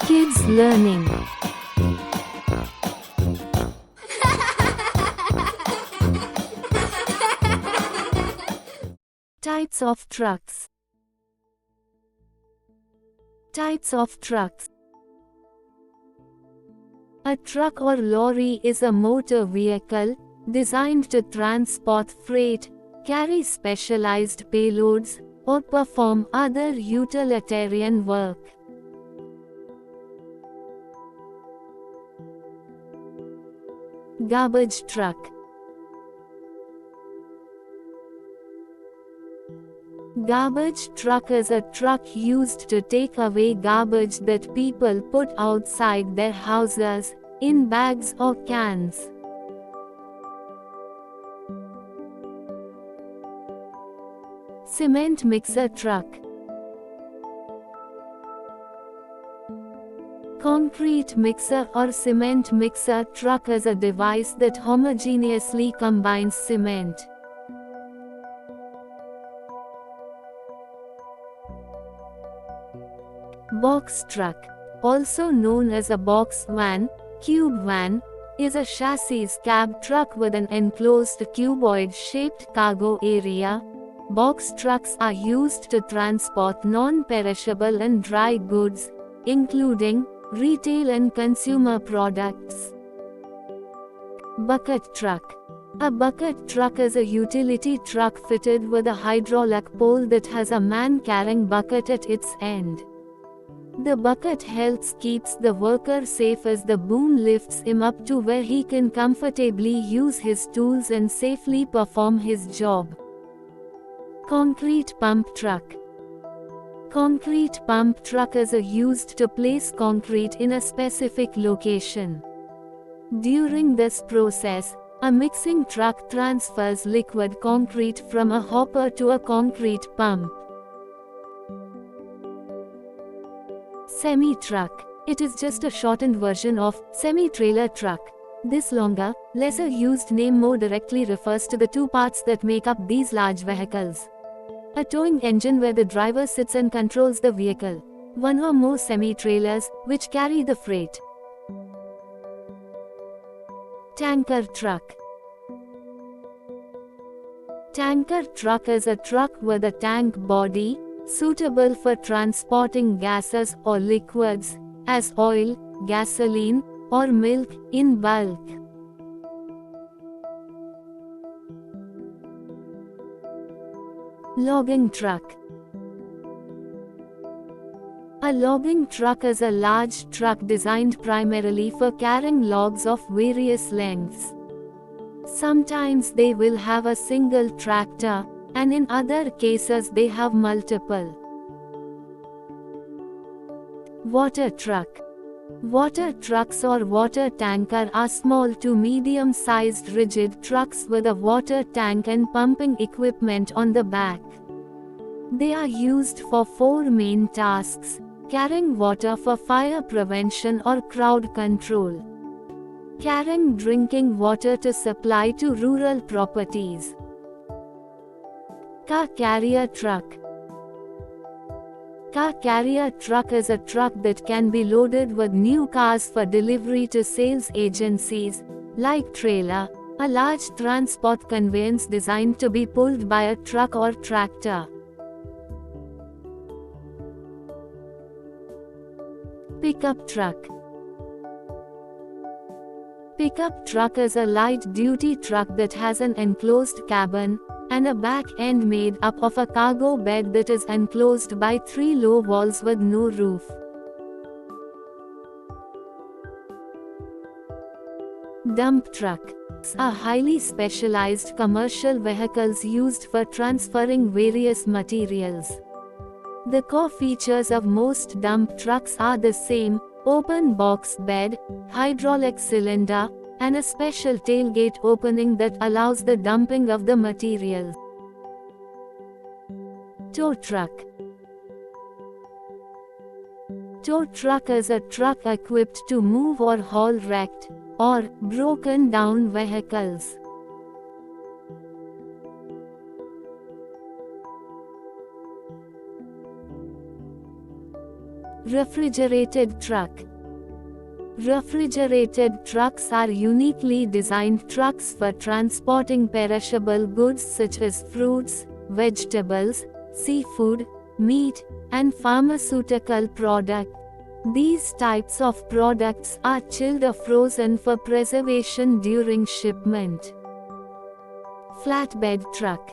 Kids learning. Types of trucks. Types of trucks. A truck or lorry is a motor vehicle designed to transport freight, carry specialized payloads, or perform other utilitarian work. Garbage truck. Garbage truck is a truck used to take away garbage that people put outside their houses, in bags or cans. Cement mixer truck. Concrete mixer or cement mixer truck is a device that homogeneously combines cement. Box truck, also known as a box van, cube van, is a chassis cab truck with an enclosed cuboid-shaped cargo area. Box trucks are used to transport non-perishable and dry goods, including retail and consumer products. Bucket truck. A bucket truck is a utility truck fitted with a hydraulic pole that has a man carrying bucket at its end. The bucket helps keeps the worker safe as the boom lifts him up to where he can comfortably use his tools and safely perform his job. Concrete pump truck. Concrete pump truck is used to place concrete in a specific location. During this process, a mixing truck transfers liquid concrete from a hopper to a concrete pump. Semi-truck. It is just a shortened version of semi-trailer truck. This longer, lesser used name more directly refers to the two parts that make up these large vehicles. A towing engine where the driver sits and controls the vehicle. One or more semi-trailers, which carry the freight. Tanker truck. Tanker truck is a truck with a tank body, suitable for transporting gases or liquids, as oil, gasoline, or milk, in bulk. Logging truck. A logging truck is a large truck designed primarily for carrying logs of various lengths. Sometimes they will have a single tractor, and in other cases they have multiple. Water truck. Water trucks or water tanker are small to medium-sized rigid trucks with a water tank and pumping equipment on the back. They are used for four main tasks: carrying water for fire prevention or crowd control, carrying drinking water to supply to rural properties. Car carrier truck. Car carrier truck is a truck that can be loaded with new cars for delivery to sales agencies, like trailer, a large transport conveyance designed to be pulled by a truck or tractor. Pickup truck. Pickup truck is a light-duty truck that has an enclosed cabin, and a back end made up of a cargo bed that is enclosed by three low walls with no roof. Dump trucks are highly specialized commercial vehicles used for transferring various materials. The core features of most dump trucks are the same: open box bed, hydraulic cylinder, and a special tailgate opening that allows the dumping of the materials. Tow truck. Tow truck is a truck equipped to move or haul wrecked or broken down vehicles. Refrigerated truck. Refrigerated trucks are uniquely designed trucks for transporting perishable goods such as fruits, vegetables, seafood, meat, and pharmaceutical products. These types of products are chilled or frozen for preservation during shipment. Flatbed truck.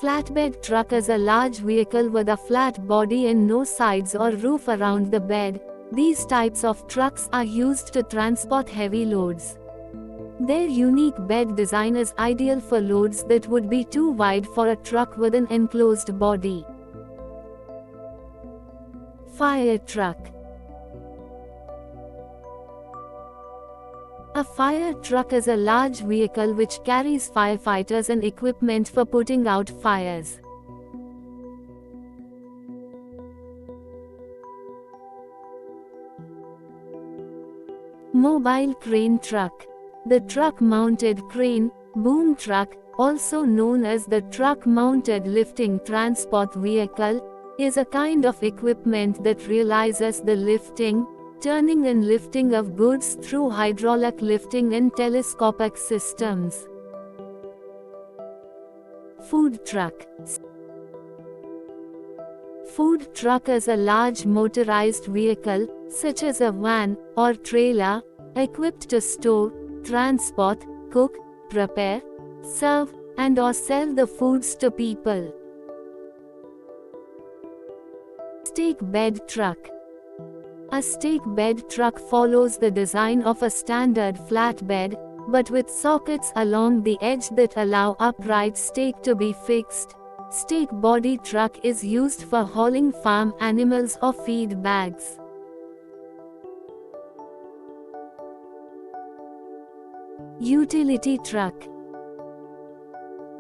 Flatbed truck is a large vehicle with a flat body and no sides or roof around the bed. These types of trucks are used to transport heavy loads. Their unique bed design is ideal for loads that would be too wide for a truck with an enclosed body. Fire truck. A fire truck is a large vehicle which carries firefighters and equipment for putting out fires. Mobile crane truck. The truck-mounted crane, boom truck, also known as the truck-mounted lifting transport vehicle, is a kind of equipment that realizes the lifting, turning and lifting of goods through hydraulic lifting and telescopic systems. Food truck. Food truck is a large motorized vehicle, such as a van or trailer, equipped to store, transport, cook, prepare, serve, and or sell the foods to people. Stake bed truck. A stake bed truck follows the design of a standard flatbed, but with sockets along the edge that allow upright stake to be fixed. Stake body truck is used for hauling farm animals or feed bags. Utility truck.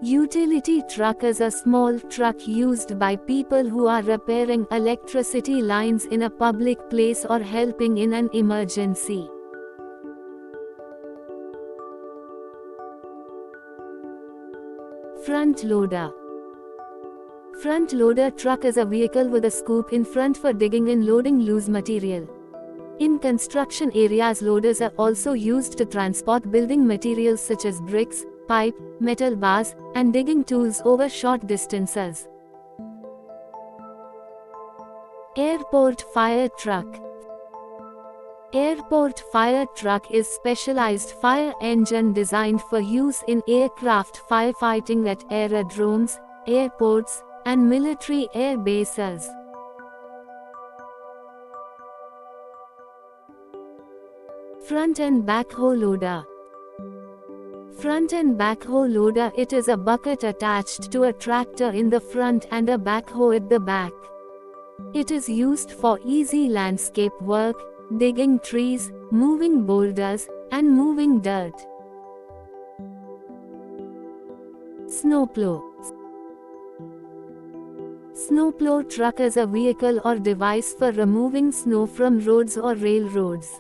Utility truck is a small truck used by people who are repairing electricity lines in a public place or helping in an emergency. Front loader. Front loader truck is a vehicle with a scoop in front for digging and loading loose material. In construction areas, loaders are also used to transport building materials such as bricks, pipe, metal bars, and digging tools over short distances. Airport fire truck. Airport fire truck is specialized fire engine designed for use in aircraft firefighting at aerodromes, airports, and military air bases. Front and backhoe loader. Front and backhoe loader. It is a bucket attached to a tractor in the front and a backhoe at the back. It is used for easy landscape work, digging trees, moving boulders, and moving dirt. Snowplow. Snowplow truck is a vehicle or device for removing snow from roads or railroads.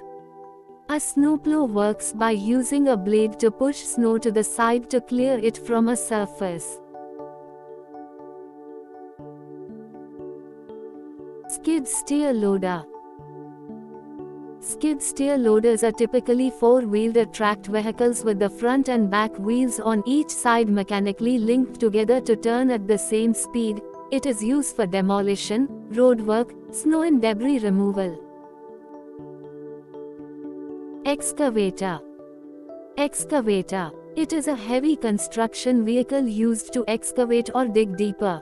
A snowplow works by using a blade to push snow to the side to clear it from a surface. Skid steer loader. Skid steer loaders are typically four-wheeled tracked vehicles with the front and back wheels on each side mechanically linked together to turn at the same speed. It is used for demolition, roadwork, snow and debris removal. Excavator. Excavator. It is a heavy construction vehicle used to excavate or dig deeper.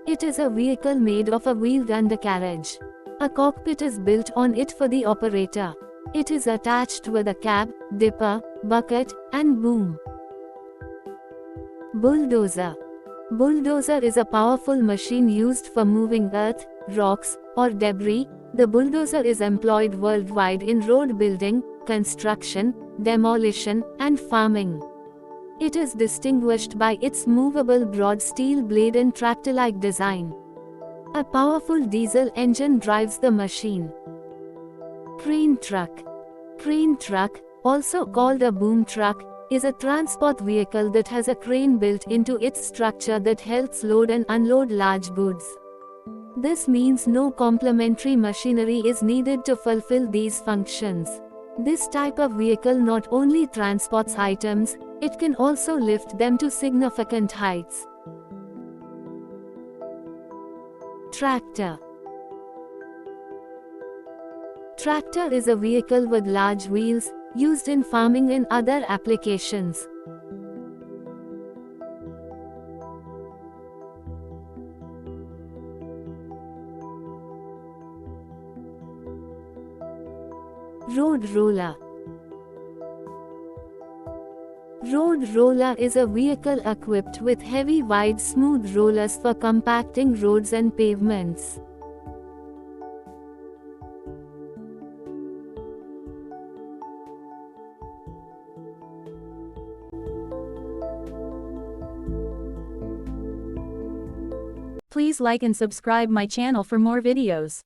It is a vehicle made of a wheeled undercarriage. A cockpit is built on it for the operator. It is attached with a cab, dipper, bucket, and boom. Bulldozer. Bulldozer is a powerful machine used for moving earth, rocks, or debris. The bulldozer is employed worldwide in road building, construction, demolition, and farming. It is distinguished by its movable broad steel blade and tractor-like design. A powerful diesel engine drives the machine. Crane truck. Crane truck, also called a boom truck, is a transport vehicle that has a crane built into its structure that helps load and unload large goods. This means no complementary machinery is needed to fulfill these functions. This type of vehicle not only transports items, it can also lift them to significant heights. Tractor. Tractor is a vehicle with large wheels, used in farming and other applications. Road roller. Road roller is a vehicle equipped with heavy wide smooth rollers for compacting roads and pavements. Please like and subscribe my channel for more videos.